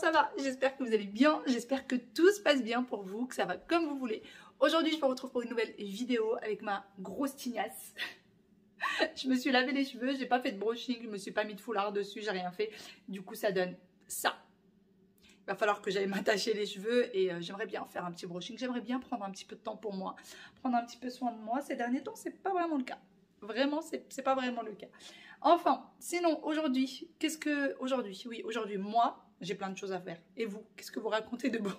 ça va? J'espère que vous allez bien, j'espère que tout se passe bien pour vous, que ça va comme vous voulez. Aujourd'hui, je vous retrouve pour une nouvelle vidéo avec ma grosse tignasse. Je me suis lavé les cheveux, j'ai pas fait de brushing, je me suis pas mis de foulard dessus, j'ai rien fait. Du coup, ça donne ça. Il va falloir que j'aille m'attacher les cheveux et j'aimerais bien faire un petit brushing. J'aimerais bien prendre un petit peu de temps pour moi, prendre un petit peu soin de moi. Ces derniers temps, c'est pas vraiment le cas. Vraiment, c'est pas vraiment le cas. Enfin, sinon, aujourd'hui, aujourd'hui, moi, j'ai plein de choses à faire. Et vous, qu'est-ce que vous racontez de bon?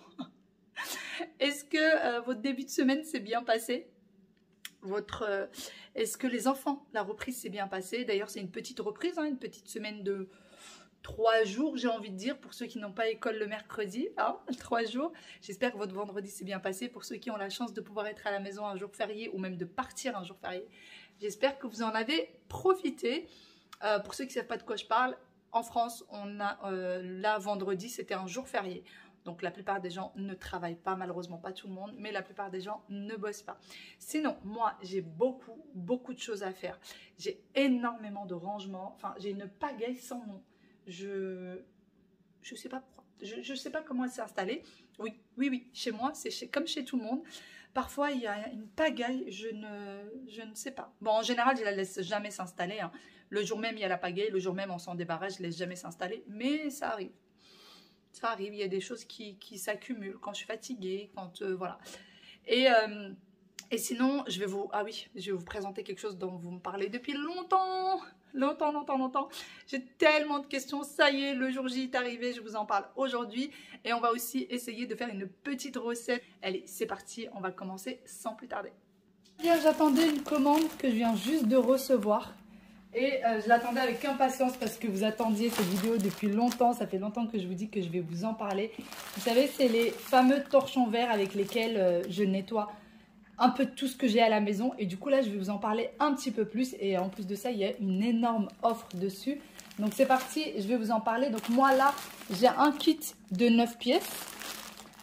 Est-ce que votre début de semaine s'est bien passé? Est-ce que les enfants, la reprise s'est bien passée? D'ailleurs, c'est une petite reprise, hein, une petite semaine de 3 jours, j'ai envie de dire, pour ceux qui n'ont pas école le mercredi, hein, 3 jours. J'espère que votre vendredi s'est bien passé. Pour ceux qui ont la chance de pouvoir être à la maison un jour férié ou même de partir un jour férié, j'espère que vous en avez profité. Pour ceux qui ne savent pas de quoi je parle, en France, on a là, vendredi, c'était un jour férié. Donc la plupart des gens ne travaillent pas, malheureusement pas tout le monde, mais la plupart des gens ne bossent pas. Sinon, moi, j'ai beaucoup de choses à faire. J'ai énormément de rangements. Enfin, j'ai une pagaille sans nom. Je sais pas pourquoi. Je sais pas comment elle s'est installée. Oui, chez moi, c'est comme chez tout le monde. Parfois, il y a une pagaille, je ne sais pas. Bon, en général, je la laisse jamais s'installer, hein. Le jour même, il y a la pagaille. Le jour même, on s'en débarrasse, je ne laisse jamais s'installer. Mais ça arrive. Ça arrive, il y a des choses qui s'accumulent quand je suis fatiguée, quand voilà. Et sinon, je vais vous présenter quelque chose dont vous me parlez depuis longtemps. J'ai tellement de questions. Ça y est, le jour J est arrivé, je vous en parle aujourd'hui. Et on va aussi essayer de faire une petite recette. Allez, c'est parti, on va commencer sans plus tarder. Bien, j'attendais une commande que je viens juste de recevoir. Et je l'attendais avec impatience parce que vous attendiez cette vidéo depuis longtemps. Ça fait longtemps que je vous dis que je vais vous en parler. Vous savez, c'est les fameux torchons verts avec lesquels je nettoie un peu tout ce que j'ai à la maison. Et du coup, là, je vais vous en parler un petit peu plus. Et en plus de ça, il y a une énorme offre dessus. Donc, c'est parti, je vais vous en parler. Donc, moi, là, j'ai un kit de 9 pièces.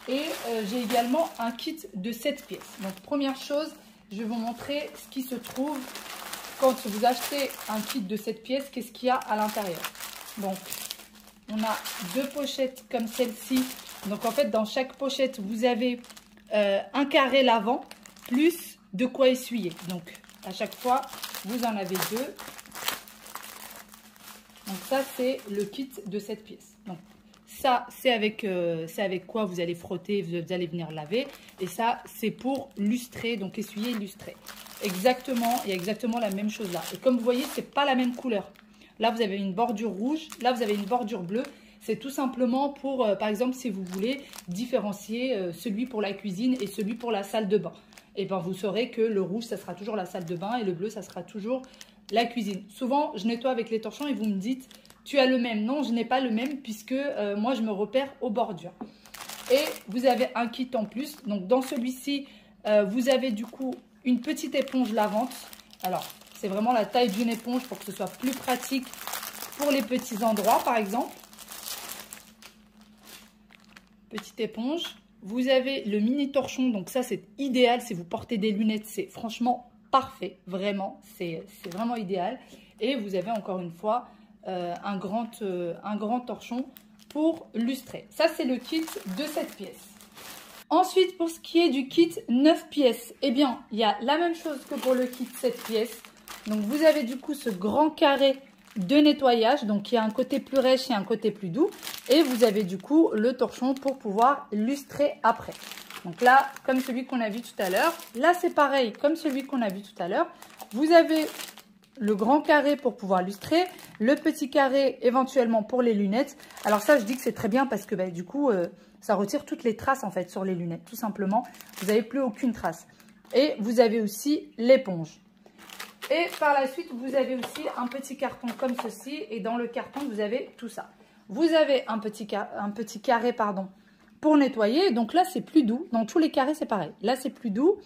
Et j'ai également un kit de 7 pièces. Donc, première chose, je vais vous montrer ce qui se trouve quand vous achetez un kit de 7 pièces, qu'est-ce qu'il y a à l'intérieur. Donc, on a 2 pochettes comme celle-ci. Donc, en fait, dans chaque pochette, vous avez un carré l'avant, plus de quoi essuyer. Donc, à chaque fois, vous en avez 2. Donc, ça, c'est le kit de 7 pièces. Donc, ça, c'est avec quoi vous allez frotter, vous allez venir laver. Et ça, c'est pour lustrer, donc essuyer et lustrer. Exactement, il y a exactement la même chose là. Et comme vous voyez, c'est pas la même couleur. Là, vous avez une bordure rouge, là, vous avez une bordure bleue. C'est tout simplement pour, par exemple, si vous voulez différencier celui pour la cuisine et celui pour la salle de bain. Et bien, vous saurez que le rouge, ça sera toujours la salle de bain et le bleu, ça sera toujours la cuisine. Souvent, je nettoie avec les torchons et vous me dites, tu as le même. Non, je n'ai pas le même puisque moi, je me repère aux bordures. Et vous avez un kit en plus. Donc, dans celui-ci, vous avez du coup une petite éponge lavante. Alors, c'est vraiment la taille d'une éponge pour que ce soit plus pratique pour les petits endroits, par exemple. Petite éponge. Vous avez le mini torchon. Donc ça, c'est idéal. Si vous portez des lunettes, c'est franchement parfait. Vraiment, c'est vraiment idéal. Et vous avez encore une fois un grand torchon pour lustrer. Ça, c'est le kit de 7 pièces. Ensuite, pour ce qui est du kit 9 pièces, eh bien, il y a la même chose que pour le kit 7 pièces. Donc, vous avez du coup ce grand carré de nettoyage. Donc, il y a un côté plus rêche et un côté plus doux. Et vous avez du coup le torchon pour pouvoir lustrer après. Donc là, comme celui qu'on a vu tout à l'heure. Là, c'est pareil, comme celui qu'on a vu tout à l'heure. Vous avez le grand carré pour pouvoir lustrer, le petit carré éventuellement pour les lunettes. Alors ça, je dis que c'est très bien parce que du coup, ça retire toutes les traces en fait sur les lunettes, tout simplement. Vous n'avez plus aucune trace. Et vous avez aussi l'éponge. Et par la suite, vous avez aussi un petit carton comme ceci. Et dans le carton, vous avez tout ça. Vous avez un petit carré pour nettoyer. Donc là, c'est plus doux. Dans tous les carrés, c'est pareil. Là, c'est plus doux.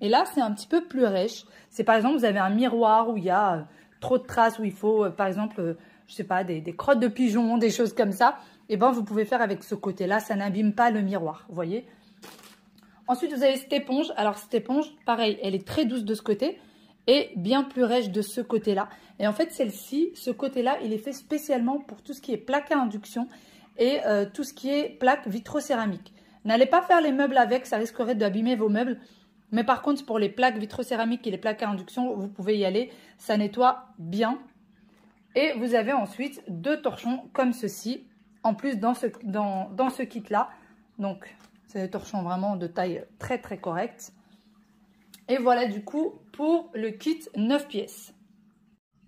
Et là, c'est un petit peu plus rêche. C'est par exemple, vous avez un miroir où il y a trop de traces, où il faut, par exemple, je sais pas, des crottes de pigeons, des choses comme ça. Et ben, vous pouvez faire avec ce côté-là. Ça n'abîme pas le miroir, vous voyez. Ensuite, vous avez cette éponge. Alors, cette éponge, pareil, elle est très douce de ce côté et bien plus rêche de ce côté-là. Et en fait, celle-ci, ce côté-là, il est fait spécialement pour tout ce qui est plaque à induction. et tout ce qui est plaques vitrocéramiques. N'allez pas faire les meubles avec, ça risquerait d'abîmer vos meubles. Mais par contre, pour les plaques vitrocéramiques et les plaques à induction, vous pouvez y aller. Ça nettoie bien. Et vous avez ensuite 2 torchons comme ceci, en plus dans ce kit-là. Donc, c'est des torchons vraiment de taille très très correcte. Et voilà du coup pour le kit 9 pièces.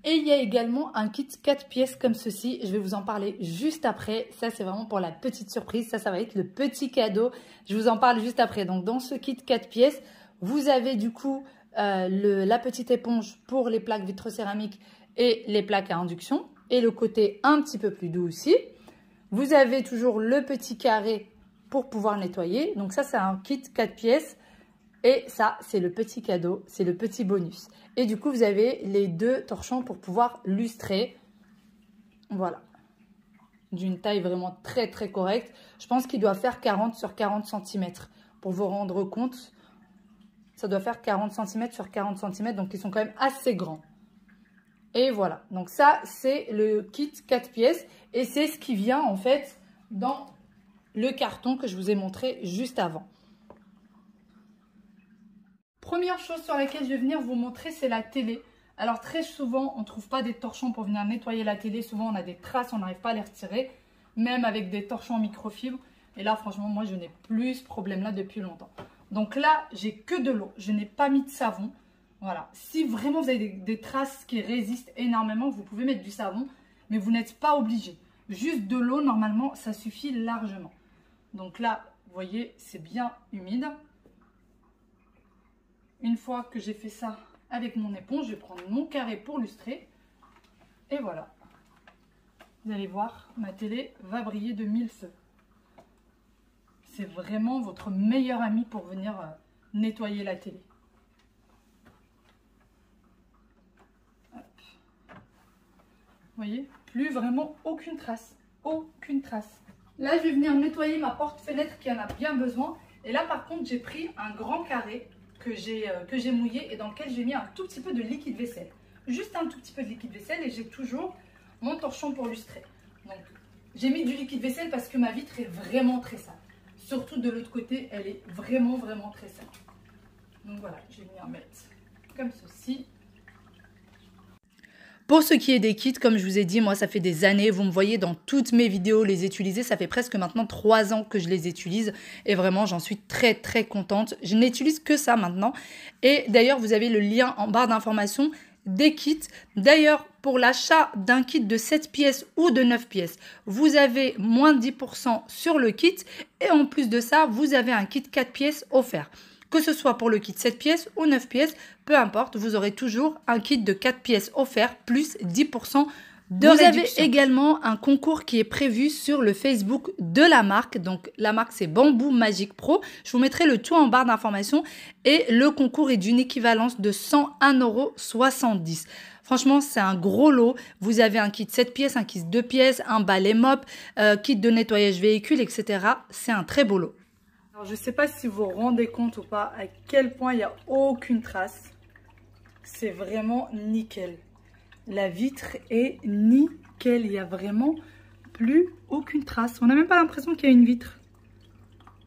Et il y a également un kit 4 pièces comme ceci. Je vais vous en parler juste après. Ça, c'est vraiment pour la petite surprise. Ça va être le petit cadeau. Je vous en parle juste après. Donc, dans ce kit 4 pièces, vous avez du coup la petite éponge pour les plaques vitrocéramiques et les plaques à induction. Et le côté un petit peu plus doux aussi. Vous avez toujours le petit carré pour pouvoir nettoyer. Donc ça, c'est un kit 4 pièces. Et ça, c'est le petit cadeau, c'est le petit bonus. Et du coup, vous avez les 2 torchons pour pouvoir lustrer. Voilà. D'une taille vraiment très très correcte. Je pense qu'il doit faire 40 sur 40 cm. Pour vous rendre compte, ça doit faire 40 cm sur 40 cm. Donc, ils sont quand même assez grands. Et voilà. Donc ça, c'est le kit 4 pièces. Et c'est ce qui vient en fait dans le carton que je vous ai montré juste avant. Première chose sur laquelle je vais venir vous montrer, c'est la télé. Alors très souvent, on ne trouve pas des torchons pour venir nettoyer la télé. Souvent, on a des traces, on n'arrive pas à les retirer. Même avec des torchons microfibre. Et là, franchement, moi, je n'ai plus ce problème-là depuis longtemps. Donc là, j'ai que de l'eau. Je n'ai pas mis de savon. Voilà. Si vraiment vous avez des traces qui résistent énormément, vous pouvez mettre du savon. Mais vous n'êtes pas obligé. Juste de l'eau, normalement, ça suffit largement. Donc là, vous voyez, c'est bien humide. Une fois que j'ai fait ça avec mon éponge, je vais prendre mon carré pour lustrer. Et voilà. Vous allez voir, ma télé va briller de 1000 feux. C'est vraiment votre meilleur ami pour venir nettoyer la télé. Hop. Vous voyez, plus vraiment aucune trace. Aucune trace. Là, je vais venir nettoyer ma porte-fenêtre qui en a bien besoin. Et là, par contre, j'ai pris un grand carré que j'ai mouillé et dans lequel j'ai mis un tout petit peu de liquide vaisselle. Juste un tout petit peu de liquide vaisselle et j'ai toujours mon torchon pour lustrer. Donc, j'ai mis du liquide vaisselle parce que ma vitre est vraiment très sale. Surtout de l'autre côté, elle est vraiment très sale. Donc voilà, je vais venir mettre comme ceci. Pour ce qui est des kits, comme je vous ai dit, moi ça fait des années, vous me voyez dans toutes mes vidéos les utiliser, ça fait presque maintenant 3 ans que je les utilise et vraiment j'en suis très contente. Je n'utilise que ça maintenant et d'ailleurs vous avez le lien en barre d'information des kits. D'ailleurs pour l'achat d'un kit de 7 pièces ou de 9 pièces, vous avez moins de 10% sur le kit et en plus de ça, vous avez un kit 4 pièces offert. Que ce soit pour le kit 7 pièces ou 9 pièces, peu importe, vous aurez toujours un kit de 4 pièces offert plus 10% de réduction. Vous avez également un concours qui est prévu sur le Facebook de la marque. Donc la marque c'est Bamboo Magic Pro. Je vous mettrai le tout en barre d'information et le concours est d'une équivalence de 101,70 €. Franchement, c'est un gros lot. Vous avez un kit 7 pièces, un kit 2 pièces, un balai mop, kit de nettoyage véhicule, etc. C'est un très beau lot. Alors, je ne sais pas si vous vous rendez compte ou pas à quel point il n'y a aucune trace. C'est vraiment nickel. La vitre est nickel. Il n'y a vraiment plus aucune trace. On n'a même pas l'impression qu'il y a une vitre.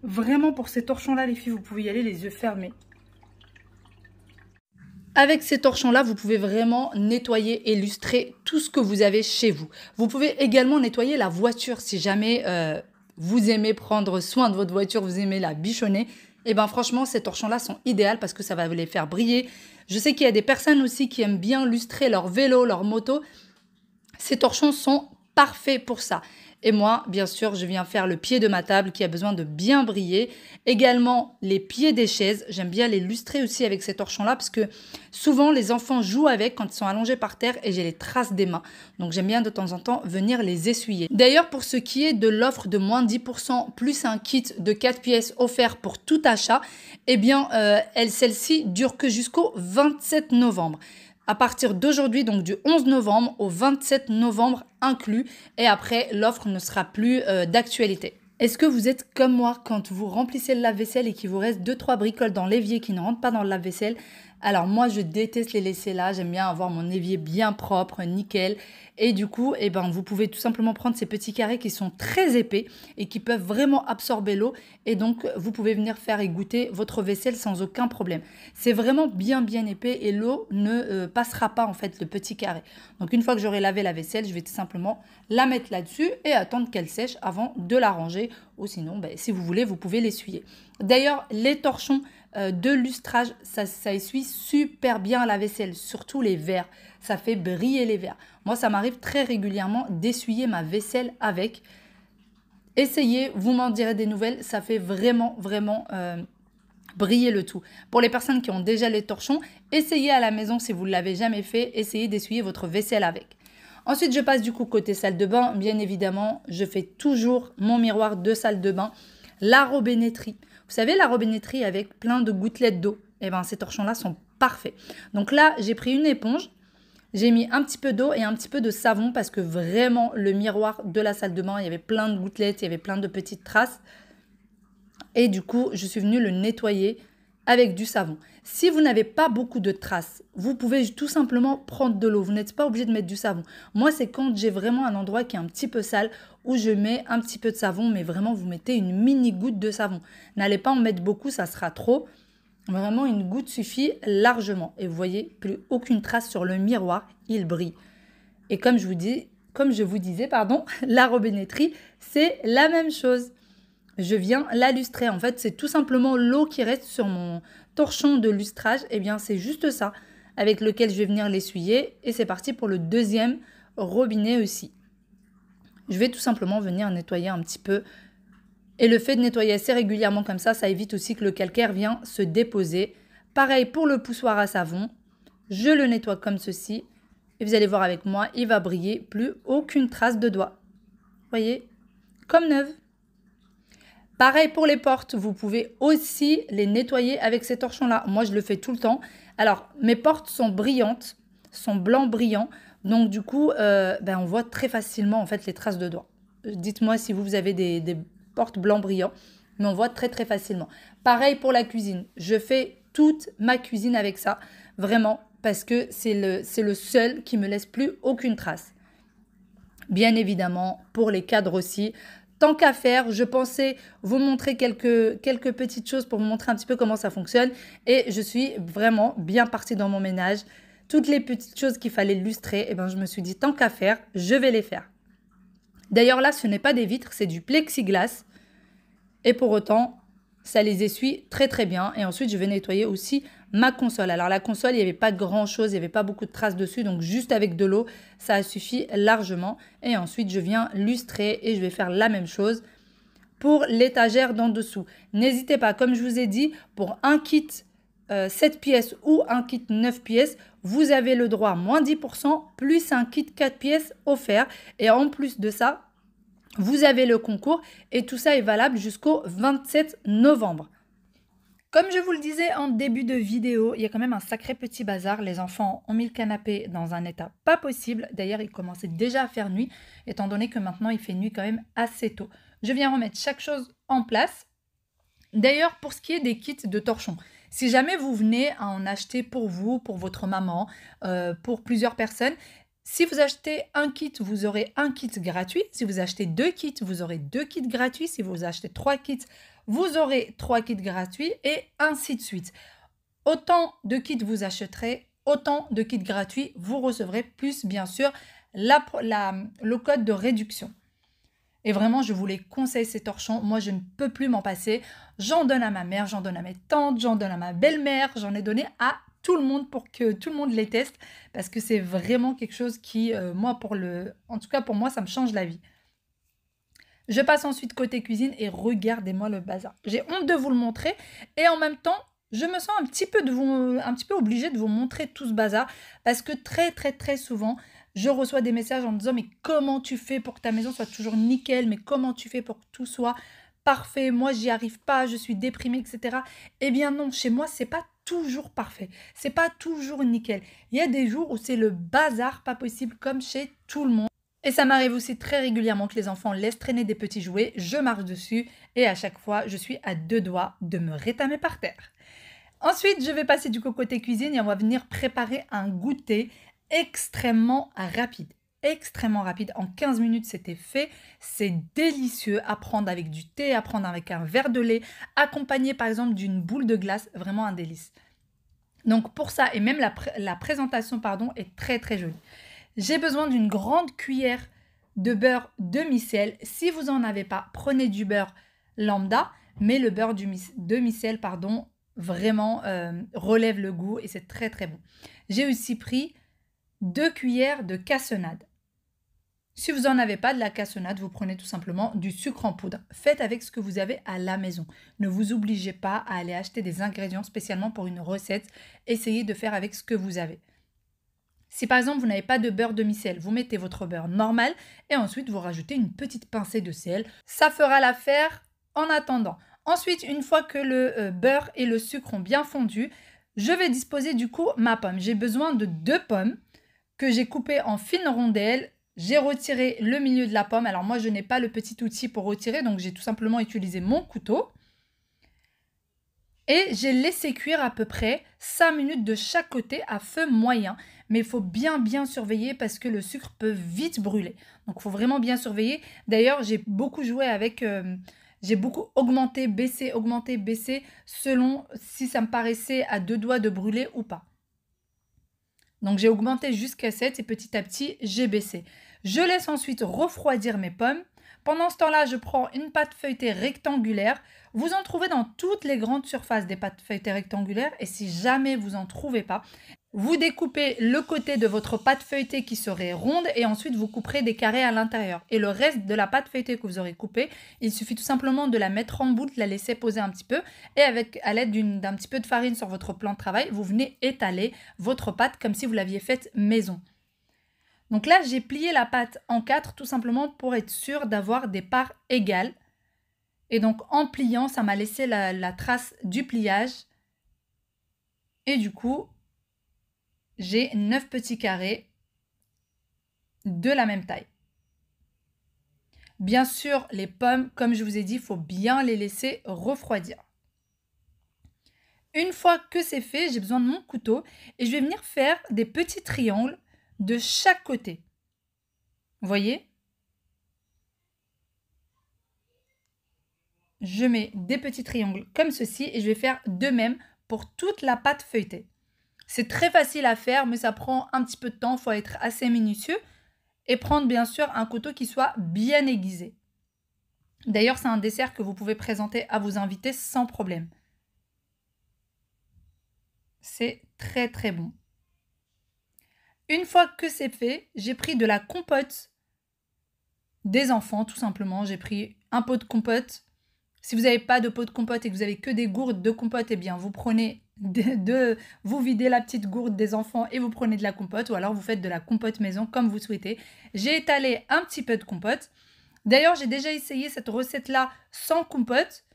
Vraiment, pour ces torchons-là, les filles, vous pouvez y aller les yeux fermés. Avec ces torchons-là, vous pouvez vraiment nettoyer et lustrer tout ce que vous avez chez vous. Vous pouvez également nettoyer la voiture si jamais vous aimez prendre soin de votre voiture, vous aimez la bichonner. Et bien franchement, ces torchons-là sont idéaux parce que ça va les faire briller. Je sais qu'il y a des personnes aussi qui aiment bien lustrer leur vélo, leur moto. Ces torchons sont parfaits pour ça. Et moi, bien sûr, je viens faire le pied de ma table qui a besoin de bien briller. Également, les pieds des chaises. J'aime bien les lustrer aussi avec ces torchons-là parce que souvent, les enfants jouent avec quand ils sont allongés par terre et j'ai les traces des mains. Donc, j'aime bien de temps en temps venir les essuyer. D'ailleurs, pour ce qui est de l'offre de moins de 10% plus un kit de 4 pièces offert pour tout achat, eh bien, celle-ci dure que jusqu'au 27 novembre. À partir d'aujourd'hui, donc du 11 novembre au 27 novembre inclus. Et après, l'offre ne sera plus d'actualité. Est-ce que vous êtes comme moi quand vous remplissez le lave-vaisselle et qu'il vous reste 2-3 bricoles dans l'évier qui ne rentrent pas dans le lave-vaisselle? Alors moi, je déteste les laisser là. J'aime bien avoir mon évier bien propre, nickel. Et du coup, eh ben, vous pouvez tout simplement prendre ces petits carrés qui sont très épais et qui peuvent vraiment absorber l'eau. Et donc, vous pouvez venir faire égoutter votre vaisselle sans aucun problème. C'est vraiment bien, bien épais et l'eau ne passera pas en fait le petit carré. Donc, une fois que j'aurai lavé la vaisselle, je vais tout simplement la mettre là-dessus et attendre qu'elle sèche avant de la ranger. Ou sinon, ben, si vous voulez, vous pouvez l'essuyer. D'ailleurs, les torchons de lustrage, ça essuie super bien la vaisselle, surtout les verres. Ça fait briller les verres. Moi, ça m'arrive très régulièrement d'essuyer ma vaisselle avec. Essayez, vous m'en direz des nouvelles. Ça fait vraiment, vraiment briller le tout. Pour les personnes qui ont déjà les torchons, essayez à la maison si vous ne l'avez jamais fait. Essayez d'essuyer votre vaisselle avec. Ensuite, je passe du coup côté salle de bain. Bien évidemment, je fais toujours mon miroir de salle de bain. La robinetterie. Vous savez, la robinetterie avec plein de gouttelettes d'eau. Eh bien, ces torchons-là sont parfaits. Donc là, j'ai pris une éponge. J'ai mis un petit peu d'eau et un petit peu de savon parce que vraiment, le miroir de la salle de bain, il y avait plein de gouttelettes, il y avait plein de petites traces. Et du coup, je suis venue le nettoyer avec du savon. Si vous n'avez pas beaucoup de traces, vous pouvez tout simplement prendre de l'eau. Vous n'êtes pas obligé de mettre du savon. Moi, c'est quand j'ai vraiment un endroit qui est un petit peu sale où je mets un petit peu de savon, mais vraiment, vous mettez une mini goutte de savon. N'allez pas en mettre beaucoup, ça sera trop. Vraiment, une goutte suffit largement. Et vous voyez, plus aucune trace sur le miroir, il brille. Et comme je vous disais, la robinetterie, c'est la même chose. Je viens la lustrer. En fait, c'est tout simplement l'eau qui reste sur mon torchon de lustrage. Eh bien, c'est juste ça avec lequel je vais venir l'essuyer. Et c'est parti pour le deuxième robinet aussi. Je vais tout simplement venir nettoyer un petit peu. Et le fait de nettoyer assez régulièrement comme ça évite aussi que le calcaire vienne se déposer. Pareil pour le poussoir à savon. Je le nettoie comme ceci. Et vous allez voir avec moi, il va briller. Plus aucune trace de doigt. Vous voyez, comme neuve. Pareil pour les portes, vous pouvez aussi les nettoyer avec ces torchons-là. Moi, je le fais tout le temps. Alors, mes portes sont brillantes, sont blancs brillants. Donc, du coup, on voit très facilement en fait les traces de doigts. Dites-moi si vous avez des portes blancs brillants, mais on voit très, très facilement. Pareil pour la cuisine. Je fais toute ma cuisine avec ça, vraiment, parce que c'est le seul qui me laisse plus aucune trace. Bien évidemment, pour les cadres aussi. Tant qu'à faire, je pensais vous montrer quelques petites choses pour vous montrer un petit peu comment ça fonctionne. Et je suis vraiment bien partie dans mon ménage. Toutes les petites choses qu'il fallait lustrer, je me suis dit, tant qu'à faire, je vais les faire. D'ailleurs, là, ce n'est pas des vitres, c'est du plexiglas. Et pour autant, ça les essuie très très bien. Et ensuite, je vais nettoyer aussi ma console. Alors la console, il n'y avait pas grand chose, il n'y avait pas beaucoup de traces dessus. Donc juste avec de l'eau, ça suffit largement. Et ensuite, je viens lustrer et je vais faire la même chose pour l'étagère d'en dessous. N'hésitez pas, comme je vous ai dit, pour un kit 7 pièces ou un kit 9 pièces, vous avez le droit à moins 10% plus un kit 4 pièces offert. Et en plus de ça, vous avez le concours et tout ça est valable jusqu'au 27 novembre. Comme je vous le disais en début de vidéo, il y a quand même un sacré petit bazar. Les enfants ont mis le canapé dans un état pas possible. D'ailleurs, il commençait déjà à faire nuit, étant donné que maintenant il fait nuit quand même assez tôt. Je viens remettre chaque chose en place. D'ailleurs, pour ce qui est des kits de torchons, si jamais vous venez à en acheter pour vous, pour votre maman, pour plusieurs personnes, si vous achetez un kit, vous aurez un kit gratuit. Si vous achetez 2 kits, vous aurez 2 kits gratuits. Si vous achetez 3 kits, vous aurez 3 kits gratuits et ainsi de suite. Autant de kits vous achèterez, autant de kits gratuits vous recevrez, plus bien sûr le code de réduction. Et vraiment, je vous les conseille ces torchons. Moi, je ne peux plus m'en passer. J'en donne à ma mère, j'en donne à mes tantes, j'en donne à ma belle-mère. J'en ai donné à tout le monde pour que tout le monde les teste. Parce que c'est vraiment quelque chose qui, en tout cas pour moi, ça me change la vie. Je passe ensuite côté cuisine et regardez-moi le bazar. J'ai honte de vous le montrer et en même temps, je me sens un petit peu obligée de vous montrer tout ce bazar parce que très très très souvent, je reçois des messages en me disant mais comment tu fais pour que ta maison soit toujours nickel, mais comment tu fais pour que tout soit parfait, moi j'y arrive pas, je suis déprimée, etc. Eh bien non, chez moi c'est pas toujours parfait, c'est pas toujours nickel. Il y a des jours où c'est le bazar pas possible comme chez tout le monde. Et ça m'arrive aussi très régulièrement que les enfants laissent traîner des petits jouets, je marche dessus et à chaque fois, je suis à 2 doigts de me rétamer par terre. Ensuite, je vais passer du coup côté cuisine et on va venir préparer un goûter extrêmement rapide. Extrêmement rapide. En 15 minutes, c'était fait. C'est délicieux à prendre avec du thé, à prendre avec un verre de lait, accompagné par exemple d'une boule de glace. Vraiment un délice. Donc pour ça, et même la présentation pardon, est très très jolie. J'ai besoin d'une grande cuillère de beurre demi-sel. Si vous n'en avez pas, prenez du beurre lambda, mais le beurre demi-sel, pardon, vraiment relève le goût et c'est très très bon. J'ai aussi pris 2 cuillères de cassonade. Si vous n'en avez pas de la cassonade, vous prenez tout simplement du sucre en poudre. Faites avec ce que vous avez à la maison. Ne vous obligez pas à aller acheter des ingrédients spécialement pour une recette. Essayez de faire avec ce que vous avez. Si par exemple vous n'avez pas de beurre demi-sel, vous mettez votre beurre normal et ensuite vous rajoutez une petite pincée de sel. Ça fera l'affaire en attendant. Ensuite, une fois que le beurre et le sucre ont bien fondu, je vais disposer du coup ma pomme. J'ai besoin de 2 pommes que j'ai coupées en fines rondelles. J'ai retiré le milieu de la pomme. Alors moi, je n'ai pas le petit outil pour retirer, donc j'ai tout simplement utilisé mon couteau. Et j'ai laissé cuire à peu près 5 minutes de chaque côté à feu moyen. Mais il faut bien surveiller parce que le sucre peut vite brûler. Donc il faut vraiment bien surveiller. D'ailleurs, j'ai beaucoup joué avec... j'ai beaucoup augmenté, baissé selon si ça me paraissait à 2 doigts de brûler ou pas. Donc j'ai augmenté jusqu'à 7 et petit à petit, j'ai baissé. Je laisse ensuite refroidir mes pommes. Pendant ce temps-là, je prends une pâte feuilletée rectangulaire. Vous en trouvez dans toutes les grandes surfaces des pâtes feuilletées rectangulaires. Et si jamais vous n'en trouvez pas, vous découpez le côté de votre pâte feuilletée qui serait ronde et ensuite vous couperez des carrés à l'intérieur. Et le reste de la pâte feuilletée que vous aurez coupée, il suffit tout simplement de la mettre en boule, de la laisser poser un petit peu et à l'aide d'un petit peu de farine sur votre plan de travail, vous venez étaler votre pâte comme si vous l'aviez faite maison. Donc là, j'ai plié la pâte en 4 tout simplement pour être sûr d'avoir des parts égales. Et donc en pliant, ça m'a laissé la trace du pliage. Et du coup, j'ai 9 petits carrés de la même taille. Bien sûr, les pommes, comme je vous ai dit, il faut bien les laisser refroidir. Une fois que c'est fait, j'ai besoin de mon couteau et je vais venir faire des petits triangles de chaque côté. Vous voyez? Je mets des petits triangles comme ceci et je vais faire de même pour toute la pâte feuilletée. C'est très facile à faire, mais ça prend un petit peu de temps. Il faut être assez minutieux et prendre bien sûr un couteau qui soit bien aiguisé. D'ailleurs, c'est un dessert que vous pouvez présenter à vos invités sans problème. C'est très très bon. Une fois que c'est fait, j'ai pris de la compote des enfants, tout simplement. J'ai pris un pot de compote. Si vous n'avez pas de pot de compote et que vous avez que des gourdes de compote, eh bien, vous prenez vous videz la petite gourde des enfants et vous prenez de la compote ou alors vous faites de la compote maison comme vous souhaitez. J'ai étalé un petit peu de compote. D'ailleurs, j'ai déjà essayé cette recette-là sans compote.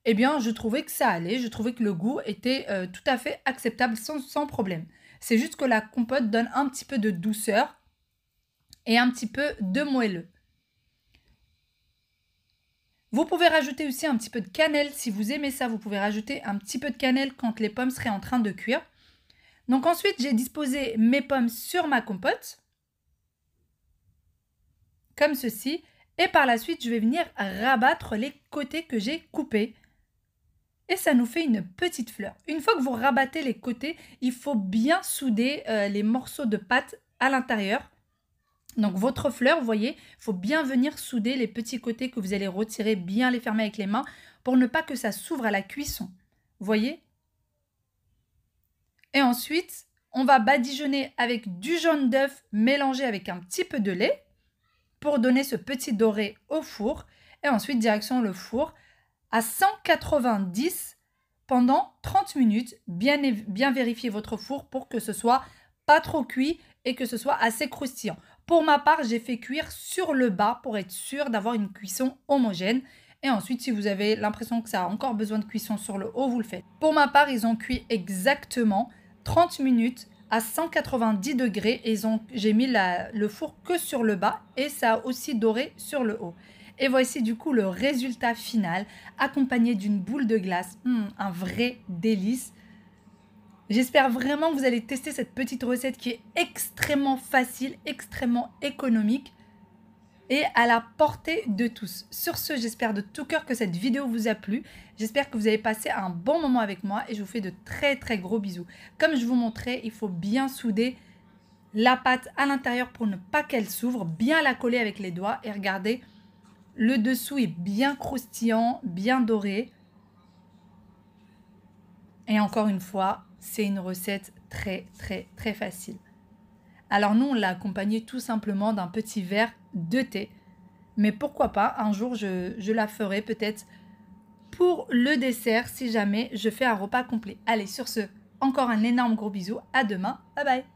Eh bien, je trouvais que ça allait. Je trouvais que le goût était tout à fait acceptable sans problème. C'est juste que la compote donne un petit peu de douceur et un petit peu de moelleux. Vous pouvez rajouter aussi un petit peu de cannelle. Si vous aimez ça, vous pouvez rajouter un petit peu de cannelle quand les pommes seraient en train de cuire. Donc ensuite, j'ai disposé mes pommes sur ma compote. Comme ceci. Et par la suite, je vais venir rabattre les côtés que j'ai coupés. Et ça nous fait une petite fleur. Une fois que vous rabattez les côtés, il faut bien souder les morceaux de pâte à l'intérieur. Donc votre fleur, vous voyez, il faut bien venir souder les petits côtés que vous allez retirer, bien les fermer avec les mains pour ne pas que ça s'ouvre à la cuisson. Vous voyez? Et ensuite, on va badigeonner avec du jaune d'œuf mélangé avec un petit peu de lait pour donner ce petit doré au four. Et ensuite, direction le four à 190 pendant 30 minutes. Bien vérifier votre four pour que ce soit pas trop cuit et que ce soit assez croustillant. Pour ma part, j'ai fait cuire sur le bas pour être sûr d'avoir une cuisson homogène. Et ensuite, si vous avez l'impression que ça a encore besoin de cuisson sur le haut, vous le faites. Pour ma part, ils ont cuit exactement 30 minutes à 190 degrés et j'ai mis le four que sur le bas et ça a aussi doré sur le haut. Et voici du coup le résultat final accompagné d'une boule de glace. Un vrai délice. J'espère vraiment que vous allez tester cette petite recette qui est extrêmement facile, extrêmement économique et à la portée de tous. Sur ce, j'espère de tout cœur que cette vidéo vous a plu. J'espère que vous avez passé un bon moment avec moi et je vous fais de très très gros bisous. Comme je vous montrais, il faut bien souder la pâte à l'intérieur pour ne pas qu'elle s'ouvre, bien la coller avec les doigts et regardez, le dessous est bien croustillant, bien doré. Et encore une fois, c'est une recette très très très facile. Alors nous, on l'a accompagné tout simplement d'un petit verre de thé. Mais pourquoi pas, un jour, je la ferai peut-être pour le dessert si jamais je fais un repas complet. Allez, sur ce, encore un énorme gros bisou. À demain. Bye bye.